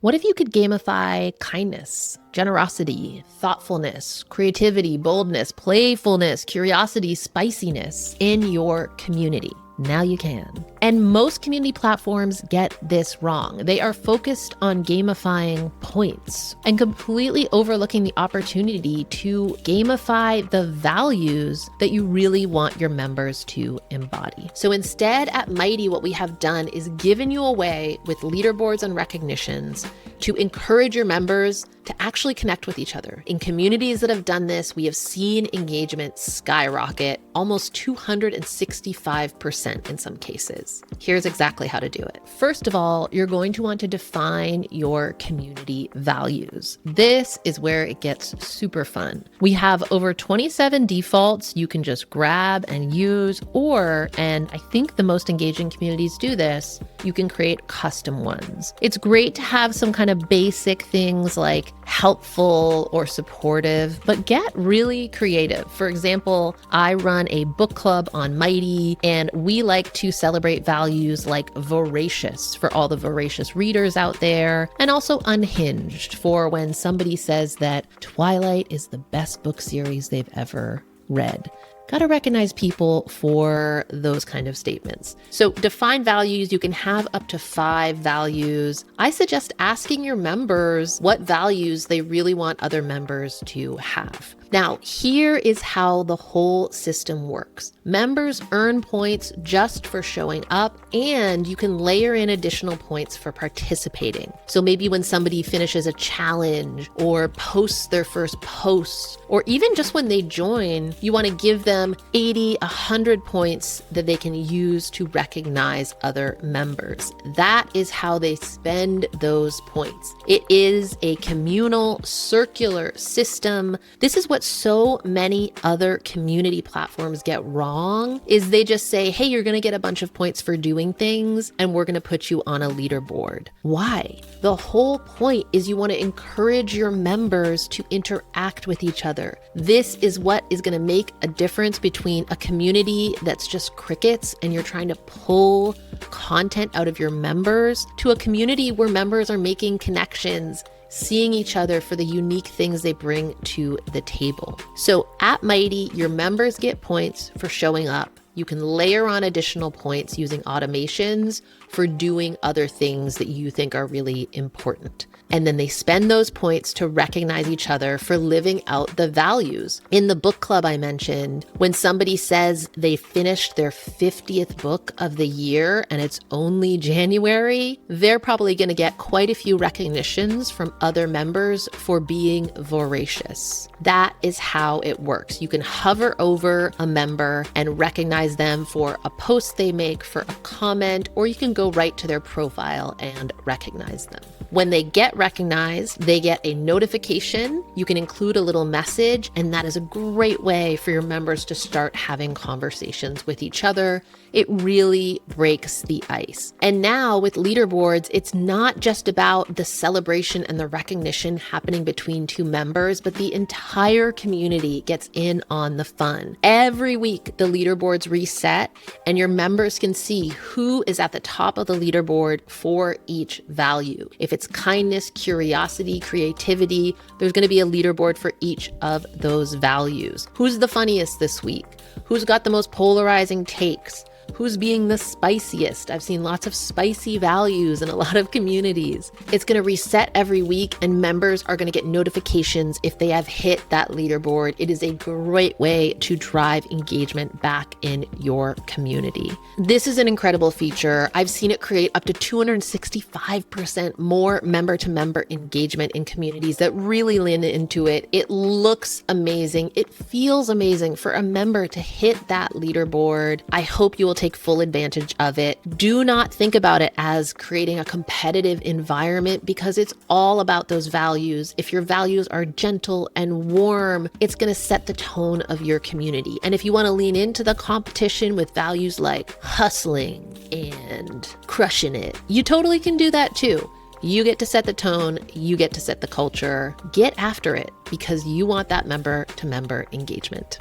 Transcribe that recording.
What if you could gamify kindness, generosity, thoughtfulness, creativity, boldness, playfulness, curiosity, spiciness in your community? Now you can. And most community platforms get this wrong. They are focused on gamifying points and completely overlooking the opportunity to gamify the values that you really want your members to embody. So instead at Mighty, what we have done is given you a way with leaderboards and recognitions to encourage your members to actually connect with each other. In communities that have done this, we have seen engagement skyrocket almost 265% in some cases. Here's exactly how to do it. First of all, you're going to want to define your community values. This is where it gets super fun. We have over 27 defaults you can just grab and use, or, and I think the most engaging communities do this, you can create custom ones. It's great to have some kind of basic things like helpful or supportive, but get really creative. For example, I run a book club on Mighty, and we like to celebrate values like voracious for all the voracious readers out there, and also unhinged for when somebody says that Twilight is the best book series they've ever read. Got to recognize people for those kind of statements. So define values. You can have up to 5 values. I suggest asking your members what values they really want other members to have. Now, here is how the whole system works. Members earn points just for showing up, and you can layer in additional points for participating. So maybe when somebody finishes a challenge or posts their first post, or even just when they join, you want to give them 80, 100 points that they can use to recognize other members. That is how they spend those points. It is a communal, circular system. This is what so many other community platforms get wrong, is they just say, hey, you're going to get a bunch of points for doing things, and we're going to put you on a leaderboard. Why? The whole point is you want to encourage your members to interact with each other. This is what is going to make a difference between a community that's just crickets and you're trying to pull content out of your members to a community where members are making connections, seeing each other for the unique things they bring to the table. So at Mighty, your members get points for showing up. You can layer on additional points using automations for doing other things that you think are really important. And then they spend those points to recognize each other for living out the values. In the book club I mentioned, when somebody says they finished their 50th book of the year and it's only January, they're probably going to get quite a few recognitions from other members for being voracious. That is how it works. You can hover over a member and recognize them for a post they make, for a comment, or you can go right to their profile and recognize them. When they get recognized, they get a notification. You can include a little message, and that is a great way for your members to start having conversations with each other. It really breaks the ice. And now with leaderboards, it's not just about the celebration and the recognition happening between two members, but the entire community gets in on the fun. Every week, the leaderboards reset, and your members can see who is at the top of the leaderboard for each value. If it's kindness, curiosity, creativity, there's going to be a leaderboard for each of those values. Who's the funniest this week? Who's got the most polarizing takes? Who's being the spiciest? I've seen lots of spicy values in a lot of communities. It's going to reset every week, and members are going to get notifications if they have hit that leaderboard. It is a great way to drive engagement back in your community. This is an incredible feature. I've seen it create up to 265% more member-to-member engagement in communities that really lean into it. It looks amazing. It feels amazing for a member to hit that leaderboard. I hope you will take full advantage of it. Do not think about it as creating a competitive environment, because it's all about those values. If your values are gentle and warm, it's going to set the tone of your community. And if you want to lean into the competition with values like hustling and crushing it, you totally can do that too. You get to set the tone, you get to set the culture. Get after it, because you want that member-to-member engagement.